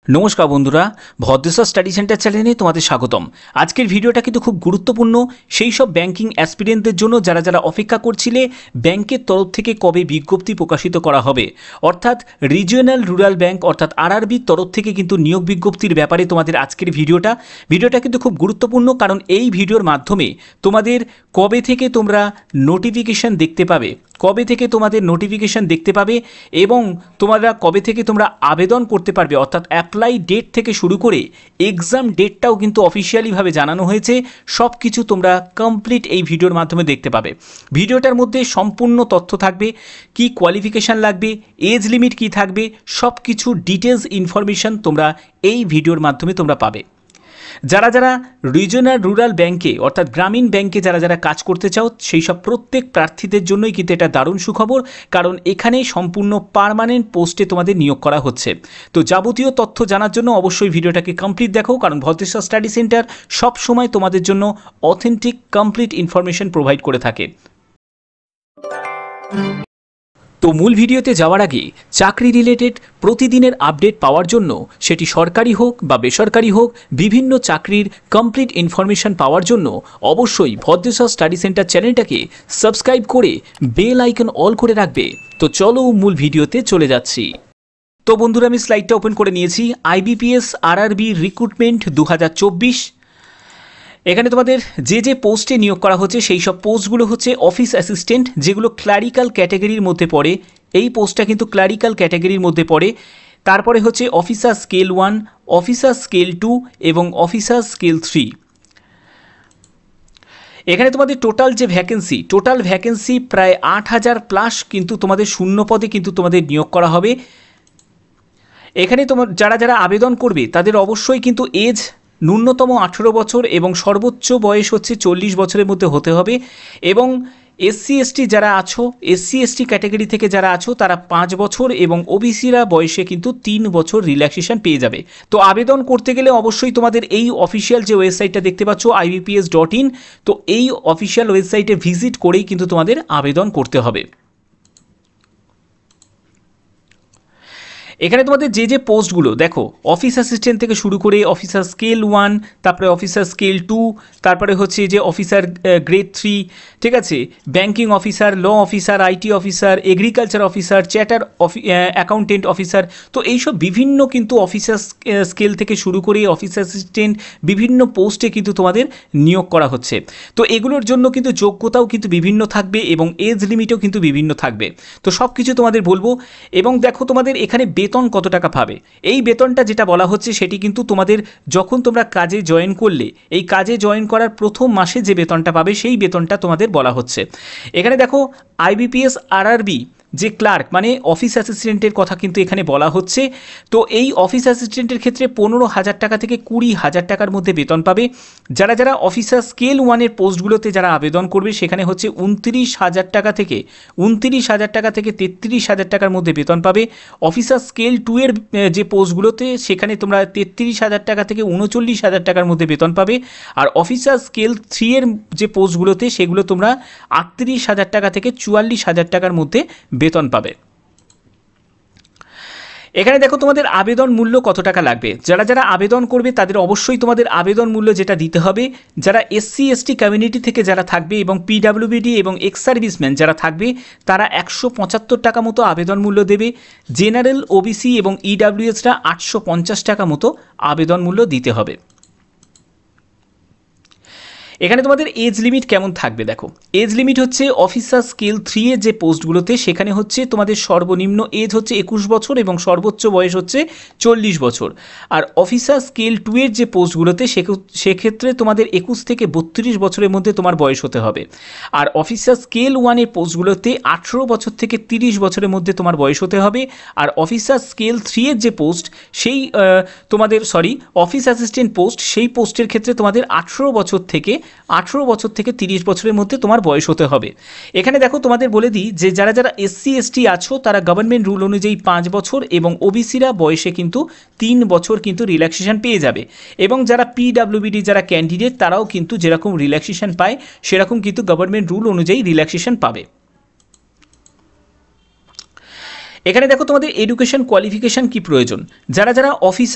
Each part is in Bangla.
নমস্কার বন্ধুরা, ভদ্রেশ্বর স্টাডি সেন্টার চ্যানেলে তোমাদের স্বাগতম। আজকের ভিডিওটা কিন্তু খুব গুরুত্বপূর্ণ সেই সব ব্যাংকিং অ্যাসপিরেন্টদের জন্য যারা যারা অপেক্ষা করছিলে ব্যাংকের তরফ থেকে কবে বিজ্ঞপ্তি প্রকাশিত করা হবে, অর্থাৎ রিজিওনাল রুরাল ব্যাংক অর্থাৎ আরআরবির তরফ থেকে কিন্তু নিয়োগ বিজ্ঞপ্তির ব্যাপারে তোমাদের আজকের ভিডিওটা কিন্তু খুব গুরুত্বপূর্ণ, কারণ এই ভিডিওর মাধ্যমে তোমাদের কবে থেকে তোমরা নোটিফিকেশন দেখতে পাবে, এবং তোমরা কবে থেকে তোমরা আবেদন করতে পারবে, অর্থাৎ অ্যাপ্লাই ডেট থেকে শুরু করে এক্সাম ডেটটাও কিন্তু অফিসিয়ালিভাবে জানানো হয়েছে। সব কিছু তোমরা কমপ্লিট এই ভিডিওর মাধ্যমে দেখতে পাবে। ভিডিওটার মধ্যে সম্পূর্ণ তথ্য থাকবে, কি কোয়ালিফিকেশান লাগবে, এজ লিমিট কি থাকবে, সব কিছু ডিটেলস ইনফরমেশান তোমরা এই ভিডিওর মাধ্যমে তোমরা পাবে। যারা যারা রিজিওনাল রুরাল ব্যাংকে অর্থাৎ গ্রামীণ ব্যাংকে যারা যারা কাজ করতে চাও সেই সব প্রত্যেক প্রার্থীদের জন্যই কিন্তু এটা দারুণ সুখবর, কারণ এখানেই সম্পূর্ণ পার্মানেন্ট পোস্টে তোমাদের নিয়োগ করা হচ্ছে। তো যাবতীয় তথ্য জানার জন্য অবশ্যই ভিডিওটাকে কমপ্লিট দেখো, কারণ ভদ্রেশ্বর স্টাডি সেন্টার সব সময় তোমাদের জন্য অথেন্টিক কমপ্লিট ইনফরমেশন প্রোভাইড করে থাকে। তো মূল ভিডিওতে যাওয়ার আগে চাকরি রিলেটেড প্রতিদিনের আপডেট পাওয়ার জন্য, সেটি সরকারি হোক বা বেসরকারি হোক, বিভিন্ন চাকরির কমপ্লিট ইনফরমেশন পাওয়ার জন্য অবশ্যই ভদ্রেশ্বর স্টাডি সেন্টার চ্যানেলটাকে সাবস্ক্রাইব করে বেল আইকন অল করে রাখবে। তো চলো মূল ভিডিওতে চলে যাচ্ছি। তো বন্ধুরা, আমি স্লাইডটা ওপেন করে নিয়েছি। IBPS RRB recruitment 2024। এখানে তোমাদের যে যে পোস্টে নিয়োগ করা হচ্ছে সেই সব পোস্টগুলো হচ্ছে অফিস অ্যাসিস্ট্যান্ট, যেগুলো ক্লারিক্যাল ক্যাটাগরির মধ্যে পড়ে। এই পোস্টটা কিন্তু ক্লারিক্যাল ক্যাটাগরির মধ্যে পড়ে। তারপরে হচ্ছে অফিসার স্কেল 1, অফিসার স্কেল 2 এবং অফিসার স্কেল 3। এখানে তোমাদের টোটাল ভ্যাকেন্সি প্রায় 8000 প্লাস কিন্তু তোমাদের শূন্য পদে কিন্তু তোমাদের নিয়োগ করা হবে। এখানে যারা যারা আবেদন করবে তাদের অবশ্যই কিন্তু এজ ন্যূনতম 18 বছর এবং সর্বোচ্চ বয়স হচ্ছে 40 বছরের মধ্যে হতে হবে। এবং এসসি এসটি ক্যাটাগরি থেকে যারা আছো তারা 5 বছর এবং ওবিসিরা বয়সে কিন্তু 3 বছর রিল্যাক্সেশন পেয়ে যাবে। তো আবেদন করতে গেলে অবশ্যই তোমাদের এই অফিসিয়াল যে ওয়েবসাইটটা দেখতে পাচ্ছ ibps.in, তো এই অফিসিয়াল ওয়েবসাইটে ভিজিট করেই কিন্তু তোমাদের আবেদন করতে হবে। এখানে তোমাদের যে যে পোস্টগুলো দেখো, অফিস অ্যাসিস্ট্যান্ট থেকে শুরু করে অফিসার স্কেল 1, তারপরে অফিসার স্কেল 2, তারপরে হচ্ছে যে অফিসার গ্রেড 3, ঠিক আছে, banking officer, law officer, IT officer, agriculture officer, chartered accountant officer. তো এইসব বিভিন্ন কিন্তু অফিসার স্কেল থেকে শুরু করে অফিস অ্যাসিস্ট্যান্ট বিভিন্ন পোস্টে কিন্তু তোমাদের নিয়োগ করা হচ্ছে। তো এগুলোর জন্য কিন্তু যোগ্যতাও কিন্তু বিভিন্ন থাকবে এবং এজ লিমিটও কিন্তু বিভিন্ন থাকবে। তো সব কিছু তোমাদের বলবো। এবং দেখো তোমাদের এখানে বেতন কত টাকা পাবে, এই বেতনটা যেটা বলা হচ্ছে সেটি কিন্তু তোমাদের যখন তোমরা কাজে জয়েন করলে, এই কাজে জয়েন করার প্রথম মাসে যে বেতনটা পাবে সেই বেতনটা তোমাদের বলা হচ্ছে। এখানে দেখো আইবিপিএস আরআরবি যে ক্লার্ক মানে অফিস অ্যাসিস্ট্যান্টের কথা কিন্তু এখানে বলা হচ্ছে। তো এই অফিস অ্যাসিস্ট্যান্টের ক্ষেত্রে 15,000 টাকা থেকে 20,000 টাকার মধ্যে বেতন পাবে। যারা যারা অফিসার স্কেল 1-এর পোস্টগুলোতে যারা আবেদন করবে সেখানে হচ্ছে 29,000 টাকা থেকে 33,000 টাকার মধ্যে বেতন পাবে। অফিসার স্কেল 2-এর যে পোস্টগুলোতে সেখানে তোমরা 33,000 টাকা থেকে 39,000 টাকার মধ্যে বেতন পাবে। আর অফিসার স্কেল 3-এর যে পোস্টগুলোতে সেগুলো তোমরা 38,000 টাকা থেকে 44,000 টাকার মধ্যে বেতন পাবে। এখানে দেখো তোমাদের আবেদন মূল্য কত টাকা লাগবে। যারা যারা আবেদন করবে তাদের অবশ্যই তোমাদের আবেদন মূল্য যেটা দিতে হবে, যারা এসসি কমিউনিটি থেকে যারা থাকবে এবং পিডাব্লিউবিডি এবং এক্স সার্ভিসম্যান যারা থাকবে তারা 175 টাকা মতো আবেদন মূল্য দেবে। জেনারেল, ওবিসি এবং ইডাব্লিউএসরা 850 টাকা মতো আবেদন মূল্য দিতে হবে। এখানে তোমাদের এজ লিমিট কেমন থাকবে দেখো, এজ লিমিট হচ্ছে অফিসার স্কেল 3-এর যে পোস্টগুলোতে সেখানে হচ্ছে তোমাদের সর্বনিম্ন এজ হচ্ছে 21 বছর এবং সর্বোচ্চ বয়স হচ্ছে 40 বছর। আর অফিসার স্কেল 2-এর যে পোস্টগুলোতে সেক্ষেত্রে তোমাদের 21 থেকে 32 বছরের মধ্যে তোমার বয়স হতে হবে। আর অফিসার স্কেল 1-এর পোস্টগুলোতে 18 বছর থেকে 30 বছরের মধ্যে তোমার বয়স হতে হবে। আর অফিসার স্কেল 3-এর যে পোস্ট সেই অফিস অ্যাসিস্ট্যান্ট পোস্ট, সেই পোস্টের ক্ষেত্রে তোমাদের 18 বছর থেকে 30 বছরের মধ্যে তোমার বয়স হতে হবে। এখানে দেখো তোমাদের বলে দিই যে যারা যারা এসসি এসটি আছো তারা গভর্নমেন্ট রুল অনুযায়ী 5 বছর এবং ওবিসিরা বয়সে কিন্তু 3 বছর কিন্তু রিল্যাক্সেশন পেয়ে যাবে। এবং যারা পিডাব্লিউবিডি যারা ক্যান্ডিডেট তারাও কিন্তু যেরকম রিল্যাক্সেশন পায় সেরকম কিন্তু গভর্নমেন্ট রুল অনুযায়ী রিল্যাক্সেশন পাবে। এখানে দেখো তোমাদের এডুকেশন কোয়ালিফিকেশান কি প্রয়োজন। যারা যারা অফিস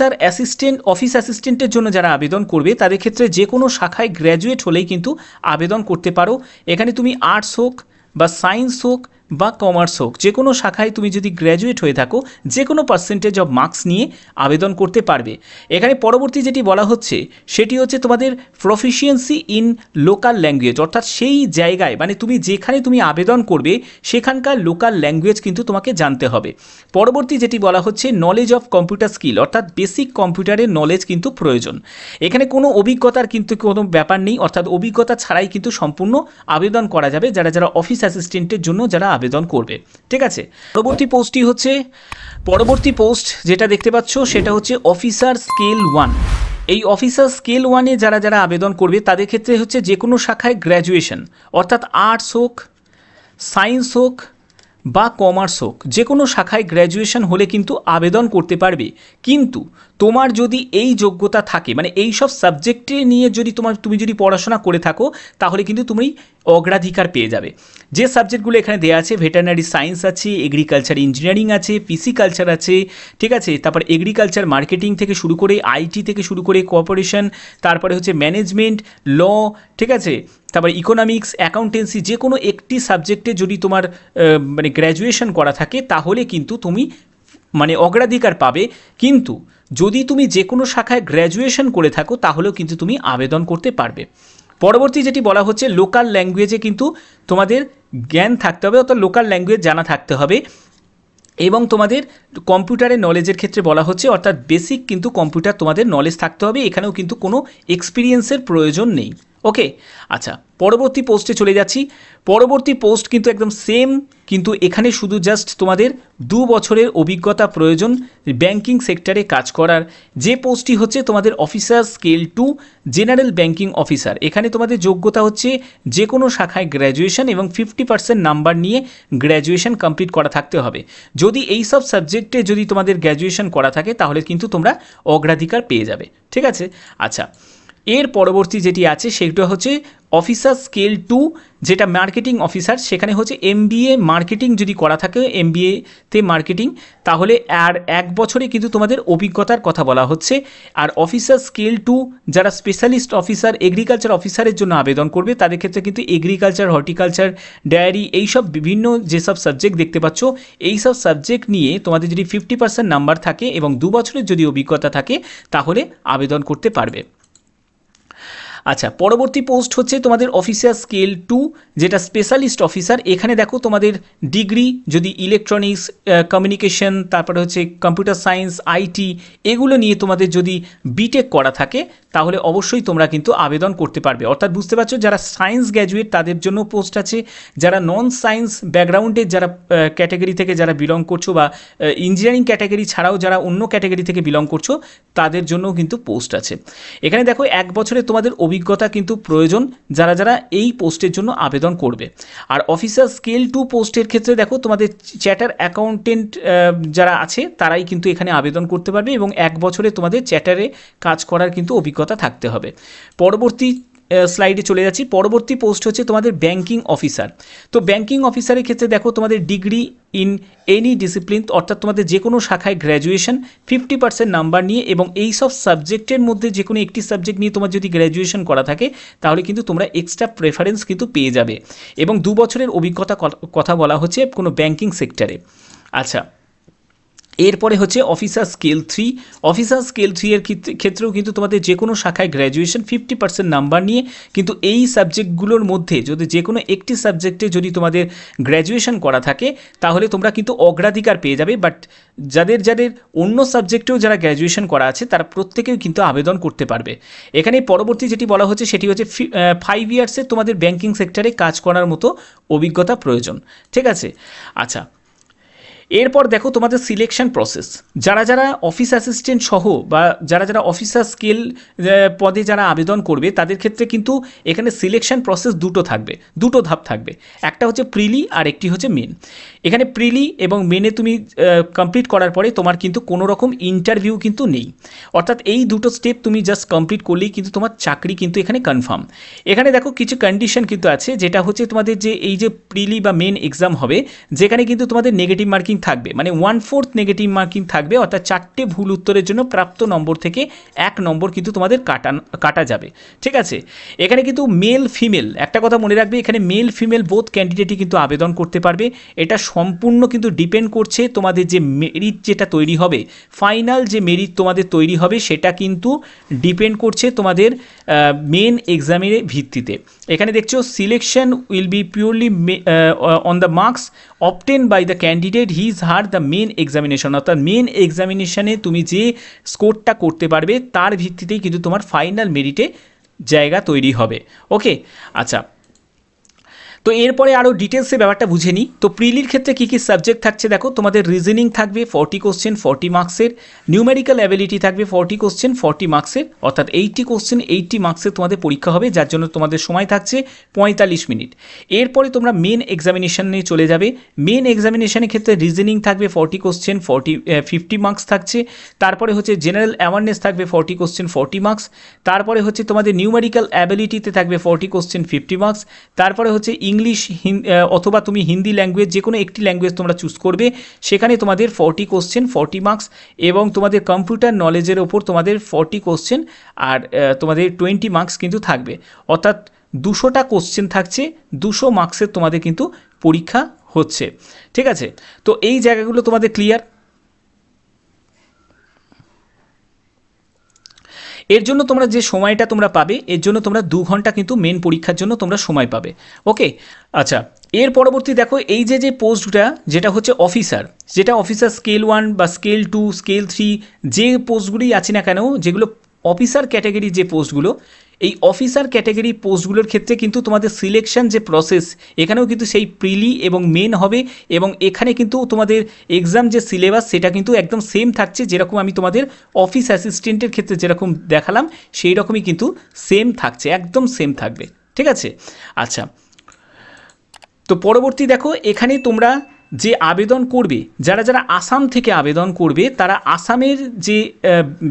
অ্যাসিস্ট্যান্টের জন্য যারা আবেদন করবে তাদের ক্ষেত্রে যে কোনো শাখায় গ্র্যাজুয়েট হলেই কিন্তু আবেদন করতে পারো। এখানে তুমি আর্টস হোক বা সায়েন্স হোক বা কমার্স হোক, যে কোনো শাখায় তুমি যদি গ্র্যাজুয়েট হয়ে থাকো যে কোনো পার্সেন্টেজ অফ মার্কস নিয়ে আবেদন করতে পারবে। এখানে পরবর্তী যেটি বলা হচ্ছে সেটি হচ্ছে তোমাদের প্রফিসিয়েন্সি ইন লোকাল ল্যাঙ্গুয়েজ, অর্থাৎ সেই জায়গায় মানে তুমি যেখানে তুমি আবেদন করবে সেখানকার লোকাল ল্যাঙ্গুয়েজ কিন্তু তোমাকে জানতে হবে। পরবর্তী যেটি বলা হচ্ছে নলেজ অফ কম্পিউটার স্কিল, অর্থাৎ বেসিক কম্পিউটারের নলেজ কিন্তু প্রয়োজন। এখানে কোনো অভিজ্ঞতার কিন্তু কোনো ব্যাপার নেই, অর্থাৎ অভিজ্ঞতা ছাড়াই কিন্তু সম্পূর্ণ আবেদন করা যাবে যারা যারা অফিস অ্যাসিস্ট্যান্টের জন্য যারা আবেদন করবে। ঠিক আছে, পরবর্তী পোস্ট যেটা দেখতে পাচ্ছ সেটা হচ্ছে অফিসার স্কেল 1। এই অফিসার স্কেল 1-এ যারা যারা আবেদন করবে তাদের ক্ষেত্রে হচ্ছে যে কোনো শাখায় গ্র্যাজুয়েশন, অর্থাৎ আর্টস হোক, সায়েন্স হোক বা কমার্স হোক, যে কোনো শাখায় গ্র্যাজুয়েশন হলে কিন্তু আবেদন করতে পারবে। কিন্তু তোমার যদি এই যোগ্যতা থাকে, মানে এই সব সাবজেক্টে নিয়ে যদি তুমি যদি পড়াশোনা করে থাকো তাহলে কিন্তু তুমি অগ্রাধিকার পেয়ে যাবে। যে সাবজেক্টগুলো এখানে দেওয়া আছে, ভেটেরিনারি সায়েন্স আছে, এগ্রিকালচার ইঞ্জিনিয়ারিং আছে, পিসিকালচার আছে, ঠিক আছে, তারপর এগ্রিকালচার মার্কেটিং থেকে শুরু করে আইটি থেকে শুরু করে কোঅপারেশন, তারপরে হচ্ছে ম্যানেজমেন্ট, ল, ঠিক আছে, তারপরে ইকোনমিক্স, অ্যাকাউন্টেন্সি, যে কোনো একটি সাবজেক্টে যদি তোমার মানে গ্র্যাজুয়েশন করা থাকে তাহলে কিন্তু তুমি মানে অগ্রাধিকার পাবে। কিন্তু যদি তুমি যে কোনো শাখায় গ্র্যাজুয়েশন করে থাকো তাহলেও কিন্তু তুমি আবেদন করতে পারবে। পরবর্তী যেটি বলা হচ্ছে লোকাল ল্যাঙ্গুয়েজে কিন্তু তোমাদের জ্ঞান থাকতে হবে, অর্থাৎ লোকাল ল্যাঙ্গুয়েজ জানা থাকতে হবে। এবং তোমাদের কম্পিউটারের নলেজের ক্ষেত্রে বলা হচ্ছে অর্থাৎ বেসিক কিন্তু কম্পিউটার তোমাদের নলেজ থাকতে হবে, এখানেও কিন্তু কোনো এক্সপিরিয়েন্সের প্রয়োজন নেই। ওকে, আচ্ছা, পরবর্তী পোস্টে চলে যাচ্ছি। পরবর্তী পোস্ট কিন্তু একদম সেম, কিন্তু এখানে শুধু জাস্ট তোমাদের 2 বছরের অভিজ্ঞতা প্রয়োজন ব্যাংকিং সেক্টরে কাজ করার। যে পোস্টটি হচ্ছে তোমাদের officer scale 2 general banking officer. এখানে তোমাদের যোগ্যতা হচ্ছে যে কোনো শাখায় গ্র্যাজুয়েশন এবং 50% নাম্বার নিয়ে গ্র্যাজুয়েশন কমপ্লিট করা থাকতে হবে। যদি এই সব সাবজেক্টে যদি তোমাদের গ্র্যাজুয়েশন করা থাকে তাহলে কিন্তু তোমরা অগ্রাধিকার পেয়ে যাবে। ঠিক আছে, আচ্ছা, এর পরবর্তী যেটি আছে সেটা হচ্ছে অফিসার স্কেল 2 যেটা মার্কেটিং অফিসার। সেখানে হচ্ছে MBA মার্কেটিং যদি করা থাকে, MBAতে মার্কেটিং, তাহলে আর 1 বছরে কিন্তু তোমাদের অভিজ্ঞতার কথা বলা হচ্ছে। আর অফিসার স্কেল 2 যারা স্পেশালিস্ট অফিসার এগ্রিকালচার অফিসারের জন্য আবেদন করবে তাদের ক্ষেত্রে কিন্তু এগ্রিকালচার, হর্টিকালচার, ডায়েরি, এইসব বিভিন্ন যেসব সাবজেক্ট দেখতে পাচ্ছ এই সব সাবজেক্ট নিয়ে তোমাদের যদি 50% নাম্বার থাকে এবং 2 বছরের যদি অভিজ্ঞতা থাকে তাহলে আবেদন করতে পারবে। আচ্ছা, পরবর্তী পোস্ট হচ্ছে তোমাদের অফিসার স্কেল 2 যেটা স্পেশালিস্ট অফিসার। এখানে দেখো তোমাদের ডিগ্রি যদি ইলেকট্রনিক্স, কমিউনিকেশন, তারপরে হচ্ছে কম্পিউটার সায়েন্স, আইটি, এগুলো নিয়ে তোমাদের যদি বিটেক করা থাকে তাহলে অবশ্যই তোমরা কিন্তু আবেদন করতে পারবে। অর্থাৎ বুঝতে পারছো, যারা সায়েন্স গ্র্যাজুয়েট তাদের জন্য পোস্ট আছে, যারা নন সায়েন্স ব্যাকগ্রাউন্ডের যারা ক্যাটাগরি থেকে যারা বিলং করছো বা ইঞ্জিনিয়ারিং ক্যাটাগরি ছাড়াও যারা অন্য ক্যাটাগরি থেকে বিলং করছো তাদের জন্য কিন্তু পোস্ট আছে। এখানে দেখো 1 বছরে তোমাদের অভিজ্ঞতা কিন্তু প্রয়োজন যারা যারা এই পোস্টের জন্য আবেদন করবে। আর অফিসার স্কেল 2 পোস্টের ক্ষেত্রে দেখো তোমাদের চ্যাটার অ্যাকাউন্টেন্ট যারা আছে তারাই কিন্তু এখানে আবেদন করতে পারবে এবং 1 বছরে তোমাদের চ্যাটারে কাজ করার কিন্তু অভিজ্ঞতা থাকতে হবে। পরবর্তী স্লাইডে চলে যাচ্ছি। পরবর্তী পোস্ট হচ্ছে তোমাদের ব্যাংকিং অফিসার। তো ব্যাংকিং অফিসারের ক্ষেত্রে দেখো তোমাদের ডিগ্রি ইন এনি ডিসিপ্লিন, অর্থাৎ তোমাদের যে কোনো শাখায় গ্র্যাজুয়েশন 50% নাম্বার নিয়ে এবং এই সব সাবজেক্টের মধ্যে যে কোনো একটি সাবজেক্ট নিয়ে তোমার যদি গ্র্যাজুয়েশন করা থাকে তাহলে কিন্তু তোমরা এক্সট্রা প্রেফারেন্স কিন্তু পেয়ে যাবে এবং 2 বছরের অভিজ্ঞতা কথা বলা হচ্ছে কোনো ব্যাংকিং সেক্টরে। আচ্ছা, এরপরে হচ্ছে অফিসার স্কেল 3। অফিসার স্কেল 3 এর ক্ষেত্রেও কিন্তু তোমাদের যে কোনো শাখায় গ্র্যাজুয়েশন 50% নাম্বার নিয়ে কিন্তু এই সাবজেক্টগুলোর মধ্যে যদি যে কোনো একটি সাবজেক্টে যদি তোমাদের গ্র্যাজুয়েশন করা থাকে তাহলে তোমরা কিন্তু অগ্রাধিকার পেয়ে যাবে। বাট যাদের অন্য সাবজেক্টেও যারা গ্র্যাজুয়েশন করা আছে তারা প্রত্যেকেও কিন্তু আবেদন করতে পারবে। এখানে পরবর্তী যেটি বলা হচ্ছে সেটি হচ্ছে 5 ইয়ার্সের তোমাদের ব্যাংকিং সেক্টরে কাজ করার মতো অভিজ্ঞতা প্রয়োজন। ঠিক আছে, আচ্ছা, এরপর দেখো তোমাদের সিলেকশন প্রসেস। যারা যারা অফিস অ্যাসিস্ট্যান্ট সহ বা যারা যারা অফিসার স্কেল পদে যারা আবেদন করবে তাদের ক্ষেত্রে কিন্তু এখানে সিলেকশন প্রসেস দুটো ধাপ থাকবে। একটা হচ্ছে প্রিলি আর একটি হচ্ছে মেন। এখানে প্রিলি এবং মেনে তুমি কমপ্লিট করার পরে তোমার কিন্তু কোনো রকম ইন্টারভিউ কিন্তু নেই, অর্থাৎ এই দুটো স্টেপ তুমি জাস্ট কমপ্লিট করলেই কিন্তু তোমার চাকরি কিন্তু এখানে কনফার্ম। এখানে দেখো কিছু কন্ডিশন কিন্তু আছে, যেটা হচ্ছে তোমাদের যে এই যে প্রিলি বা মেন এক্সাম হবে যেখানে কিন্তু তোমাদের নেগেটিভ মার্কিং থাকবে, মানে 1/4 নেগেটিভ মার্কিং থাকবে, অর্থাৎ 4টে ভুল উত্তরের জন্য প্রাপ্ত নম্বর থেকে 1 নম্বর কিন্তু তোমাদের কাটা যাবে। ঠিক আছে, এখানে কিন্তু মেল ফিমেল একটা কথা মনে রাখবে, এখানে মেল ফিমেল বোথ ক্যান্ডিডেটই কিন্তু আবেদন করতে পারবে। এটা সম্পূর্ণ কিন্তু ডিপেন্ড করছে তোমাদের যে মেরিট যেটা তৈরি হবে, ফাইনাল যে মেরিট তোমাদের তৈরি হবে সেটা কিন্তু ডিপেন্ড করছে তোমাদের মেন এক্সামের ভিত্তিতে। এখানে দেখছো selection will be purely on the marks obtain by the candidate his her the main examination, অর্থাৎ মেন এক্সামিনেশনে তুমি যে স্কোরটা করতে পারবে তার ভিত্তিতেই কিন্তু তোমার ফাইনাল মেরিটে জায়গা তৈরি হবে। ওকে, আচ্ছা, তো এরপরে আরও ডিটেলসে ব্যাপারটা বুঝে নিই। তো প্রিলির ক্ষেত্রে কী কী সাবজেক্ট থাকছে দেখো, তোমাদের রিজনিং থাকবে 40 কোশ্চেন 40 মার্কসের, নিউমেরিক্যাল অ্যাবিলিটি থাকবে 40 কোশ্চেন 40 মার্কসের, অর্থাৎ 80 কোশ্চেন 80 মার্কসের তোমাদের পরীক্ষা হবে, যার জন্য তোমাদের সময় থাকছে 45 মিনিট। এরপরে তোমরা মেন এক্সামিনেশনে চলে যাবে। মেন এক্সামিনেশনের ক্ষেত্রে রিজনিং থাকবে 40 কোশ্চেন 50 মার্কস থাকছে, তারপরে হচ্ছে জেনারেল অ্যাওয়ারনেস থাকবে 40 কোশ্চেন 40 মার্কস, তারপরে হচ্ছে তোমাদের নিউমেরিক্যাল অ্যাবিলিটিতে থাকবে 40 কোশ্চেন 50 মার্কস, তারপরে হচ্ছে ইংলিশ অথবা তুমি হিন্দি ল্যাঙ্গুয়েজ যে কোনো একটি ল্যাঙ্গুয়েজ তোমরা চুজ করবে, সেখানে তোমাদের 40 কোশ্চেন 40 মার্কস, এবং তোমাদের কম্পিউটার নলেজের ওপর তোমাদের 40 কোশ্চেন আর তোমাদের 20 মার্কস কিন্তু থাকবে, অর্থাৎ 200টা কোশ্চেন থাকছে, 200 মার্কসের তোমাদের কিন্তু পরীক্ষা হচ্ছে। ঠিক আছে, তো এই জায়গাগুলো তোমাদের ক্লিয়ার। এর জন্য তোমরা যে সময়টা তোমরা পাবে, এর জন্য তোমরা 2 ঘন্টা কিন্তু মেন পরীক্ষার জন্য তোমরা সময় পাবে। ওকে, আচ্ছা, এর পরবর্তী দেখো এই যে পোস্টটা যেটা হচ্ছে অফিসার, যেটা অফিসার স্কেল 1 বা স্কেল 2 স্কেল 3 যে পোস্টগুলি আছে না কেন, যেগুলো অফিসার ক্যাটাগরি যে পোস্টগুলো, এই অফিসার ক্যাটাগরি পোস্টগুলোর ক্ষেত্রে কিন্তু তোমাদের সিলেকশন যে প্রসেস, এখানেও কিন্তু সেই প্রিলি এবং মেন হবে, এবং এখানে কিন্তু তোমাদের এক্সাম যে সিলেবাস সেটা কিন্তু একদম সেম থাকছে, যেরকম আমি তোমাদের অফিস অ্যাসিস্ট্যান্টের ক্ষেত্রে যেরকম দেখালাম সেই রকমই কিন্তু সেম থাকছে, একদম সেম থাকবে। ঠিক আছে, আচ্ছা, তো পরবর্তী দেখো এখানে তোমরা যে আবেদন করবে, যারা যারা আসাম থেকে আবেদন করবে, তারা আসামের যে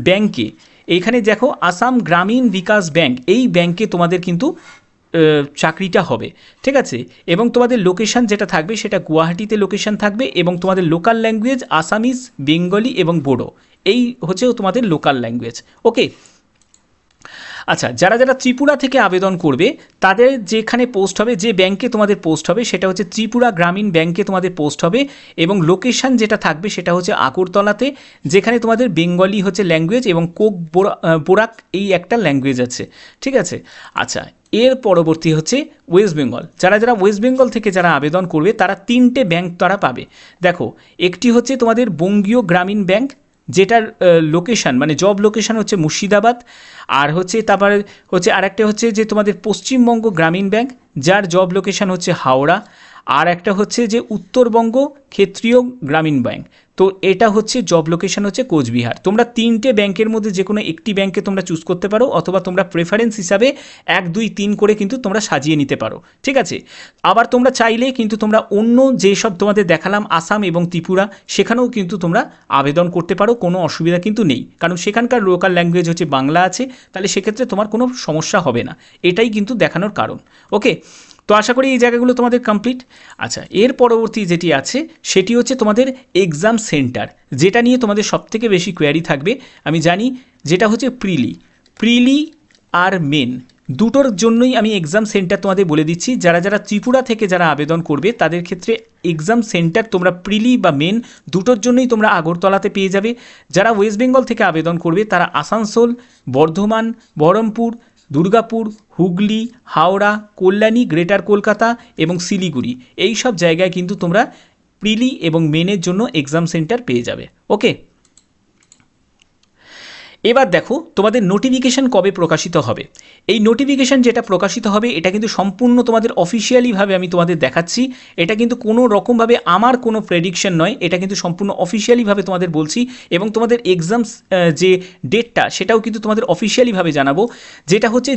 ব্যাংকে, এইখানে দেখো আসাম গ্রামীণ বিকাশ ব্যাংক, এই ব্যাংকে তোমাদের কিন্তু চাকরিটা হবে। ঠিক আছে, এবং তোমাদের লোকেশান যেটা থাকবে সেটা গুয়াহাটিতে লোকেশান থাকবে, এবং তোমাদের লোকাল ল্যাঙ্গুয়েজ আসামিজ, বেঙ্গলি এবং বোডো, এই হচ্ছে তোমাদের লোকাল ল্যাঙ্গুয়েজ। ওকে, আচ্ছা, যারা যারা ত্রিপুরা থেকে আবেদন করবে তাদের যেখানে পোস্ট হবে, যে ব্যাংকে তোমাদের পোস্ট হবে সেটা হচ্ছে ত্রিপুরা গ্রামীণ ব্যাংকে তোমাদের পোস্ট হবে, এবং লোকেশান যেটা থাকবে সেটা হচ্ছে আগরতলাতে, যেখানে তোমাদের বেঙ্গলি হচ্ছে ল্যাঙ্গুয়েজ এবং কোক বোরাক এই একটা ল্যাঙ্গুয়েজ আছে। ঠিক আছে, আচ্ছা, এর পরবর্তী হচ্ছে ওয়েস্ট বেঙ্গল। যারা যারা ওয়েস্ট বেঙ্গল থেকে যারা আবেদন করবে তারা 3টে ব্যাংক তারা পাবে। দেখো, একটি হচ্ছে তোমাদের বঙ্গীয় গ্রামীণ ব্যাংক, যেটার লোকেশান মানে জব লোকেশান হচ্ছে মুর্শিদাবাদ, আর হচ্ছে তারপরে হচ্ছে আরেকটা হচ্ছে যে তোমাদের পশ্চিমবঙ্গ গ্রামীণ ব্যাংক, যার জব লোকেশান হচ্ছে হাওড়া, আর একটা হচ্ছে যে উত্তরবঙ্গ ক্ষেত্রীয় গ্রামীণ ব্যাংক, তো এটা হচ্ছে জব লোকেশান হচ্ছে কোচবিহার। তোমরা 3টে ব্যাংকের মধ্যে যে কোনো একটি ব্যাংকে তোমরা চুজ করতে পারো, অথবা তোমরা প্রেফারেন্স হিসাবে 1 2 3 করে কিন্তু তোমরা সাজিয়ে নিতে পারো। ঠিক আছে, আবার তোমরা চাইলে কিন্তু তোমরা অন্য যেসব তোমাদের দেখালাম আসাম এবং ত্রিপুরা, সেখানেও কিন্তু তোমরা আবেদন করতে পারো, কোনো অসুবিধা কিন্তু নেই, কারণ সেখানকার লোকাল ল্যাঙ্গুয়েজ হচ্ছে বাংলা আছে, তাহলে সেক্ষেত্রে তোমার কোনো সমস্যা হবে না, এটাই কিন্তু দেখানোর কারণ। ওকে, তো আশা করি এই জায়গাগুলো তোমাদের কমপ্লিট। আচ্ছা, এর পরবর্তী যেটি আছে সেটি হচ্ছে তোমাদের এক্সাম সেন্টার, যেটা নিয়ে তোমাদের সবথেকে বেশি কোয়ারি থাকবে আমি জানি, যেটা হচ্ছে প্রিলি আর মেন দুটোর জন্যই আমি এক্সাম সেন্টার তোমাদের বলে দিচ্ছি। যারা যারা ত্রিপুরা থেকে যারা আবেদন করবে তাদের ক্ষেত্রে এক্সাম সেন্টার তোমরা প্রিলি বা মেন দুটোর জন্যই তোমরা আগরতলাতে পেয়ে যাবে। যারা ওয়েস্ট বেঙ্গল থেকে আবেদন করবে তারা আসানসোল, বর্ধমান, বহরমপুর, দুর্গাপুর, হুগলি, হাওড়া, কল্যাণী, গ্রেটার কলকাতা এবং শিলিগুড়ি, এই সব জায়গায় কিন্তু তোমরা প্রিলি এবং মেনের জন্য এক্সাম সেন্টার পেয়ে যাবে। ওকে, এবার দেখো তোমাদের নোটিফিকেশান কবে প্রকাশিত হবে। এই নোটিফিকেশান যেটা প্রকাশিত হবে এটা কিন্তু সম্পূর্ণ তোমাদের অফিসিয়ালিভাবে আমি তোমাদের দেখাচ্ছি, এটা কিন্তু কোনো রকমভাবে আমার কোনো প্রেডিকশন নয়, এটা কিন্তু সম্পূর্ণ অফিসিয়ালিভাবে তোমাদের বলছি, এবং তোমাদের এক্সামস যে ডেটটা সেটাও কিন্তু তোমাদের অফিসিয়ালিভাবে জানাবো, যেটা হচ্ছে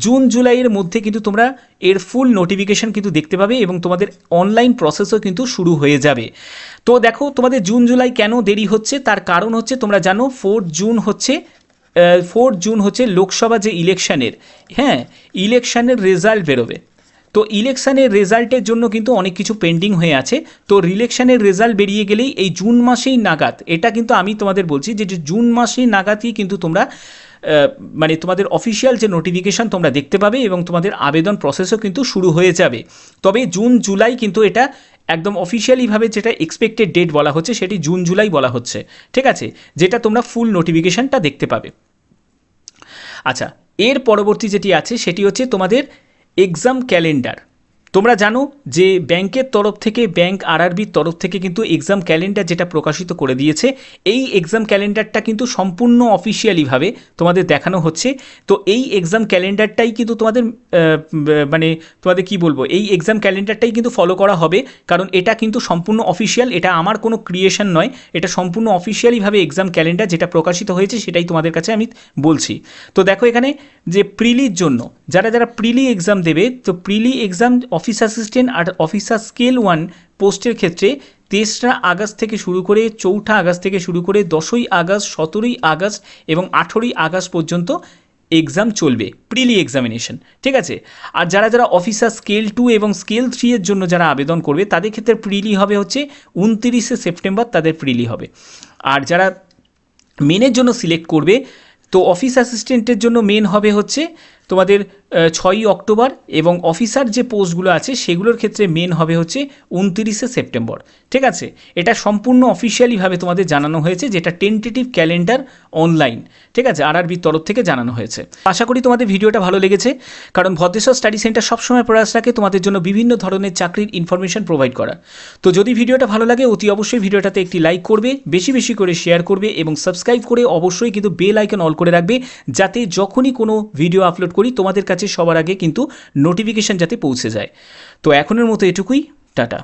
জুন জুলাইয়ের মধ্যে কিন্তু তোমরা এর ফুল নোটিফিকেশান কিন্তু দেখতে পাবে, এবং তোমাদের অনলাইন প্রসেসও কিন্তু শুরু হয়ে যাবে। তো দেখো তোমাদের জুন জুলাই কেন দেরি হচ্ছে, তার কারণ হচ্ছে তোমরা জানো 4 জুন হচ্ছে লোকসভা যে ইলেকশানের, ইলেকশানের রেজাল্ট বেরোবে। তো ইলেকশনের রেজাল্টের জন্য কিন্তু অনেক কিছু পেন্ডিং হয়ে আছে। তো ইলেকশনের রেজাল্ট বেরিয়ে গেলেই এই জুন মাসেই নাগাদ, এটা কিন্তু আমি তোমাদের বলছি যে জুন মাসেই নাগাদই কিন্তু তোমরা মানে তোমাদের অফিসিয়াল যে নোটিফিকেশান তোমরা দেখতে পাবে এবং তোমাদের আবেদন প্রসেসও কিন্তু শুরু হয়ে যাবে। তবে জুন জুলাই কিন্তু এটা একদম অফিসিয়ালিভাবে যেটা এক্সপেক্টেড ডেট বলা হচ্ছে সেটি জুন জুলাই বলা হচ্ছে, ঠিক আছে, যেটা তোমরা ফুল নোটিফিকেশানটা দেখতে পাবে। আচ্ছা, এর পরবর্তী যেটি আছে সেটি হচ্ছে তোমাদের এক্সাম ক্যালেন্ডার। তোমরা জানো যে ব্যাংকের তরফ থেকে, ব্যাংক আরআরবির তরফ থেকে কিন্তু এক্সাম ক্যালেন্ডার যেটা প্রকাশিত করে দিয়েছে, এই এক্সাম ক্যালেন্ডারটা কিন্তু সম্পূর্ণ অফিসিয়ালিভাবে তোমাদের দেখানো হচ্ছে। তো এই এক্সাম ক্যালেন্ডারটাই কিন্তু তোমাদের মানে তোমাদের কি বলবো, এই এক্সাম ক্যালেন্ডারটাই কিন্তু ফলো করা হবে, কারণ এটা কিন্তু সম্পূর্ণ অফিসিয়াল, এটা আমার কোনো ক্রিয়েশন নয়, এটা সম্পূর্ণ অফিসিয়ালিভাবে এক্সাম ক্যালেন্ডার যেটা প্রকাশিত হয়েছে সেটাই তোমাদের কাছে আমি বলছি। তো দেখো এখানে যে প্রিলির জন্য যারা যারা প্রিলি এক্সাম দেবে, তো প্রিলি এক্সাম অফিস অ্যাসিস্ট্যান্ট আর অফিসার স্কেল 1 পোস্টের ক্ষেত্রে 23 আগস্ট থেকে শুরু করে 4 আগস্ট থেকে শুরু করে 10ই আগস্ট, 17ই আগস্ট এবং 18ই আগস্ট পর্যন্ত এক্সাম চলবে, প্রিলি এক্সামিনেশন, ঠিক আছে। আর যারা যারা অফিসার স্কেল 2 এবং স্কেল 3 এর জন্য যারা আবেদন করবে তাদের ক্ষেত্রে প্রিলি হবে হচ্ছে 29শে সেপ্টেম্বর তাদের প্রিলি হবে। আর যারা মেনের জন্য সিলেক্ট করবে, তো অফিস অ্যাসিস্ট্যান্টের জন্য মেন হবে হচ্ছে তোমাদের 6ই অক্টোবর এবং অফিসার যে পোস্টগুলো আছে সেগুলোর ক্ষেত্রে মেন হবে হচ্ছে 29শে সেপ্টেম্বর, ঠিক আছে। এটা সম্পূর্ণ অফিসিয়ালিভাবে তোমাদের জানানো হয়েছে, যেটা টেন্টেটিভ ক্যালেন্ডার অনলাইন, ঠিক আছে, আরআরবির তরফ থেকে জানানো হয়েছে। আশা করি তোমাদের ভিডিওটা ভালো লেগেছে, কারণ ভদ্রেশ্বর স্টাডি সেন্টার সবসময় প্রয়াস রাখে তোমাদের জন্য বিভিন্ন ধরনের চাকরির ইনফরমেশন প্রোভাইড করা। তো যদি ভিডিওটা ভালো লাগে অতি অবশ্যই ভিডিওটাতে একটি লাইক করবে, বেশি বেশি করে শেয়ার করবে এবং সাবস্ক্রাইব করে অবশ্যই কিন্তু বেল আইকন অল করে রাখবে, যাতে যখনই কোনো ভিডিও আপলোড করি তোমাদের কাছে সবার আগে কিন্তু নোটিফিকেশান যাতে পৌঁছে যায়। তো এখনের মতো এটুকুই, টাটা।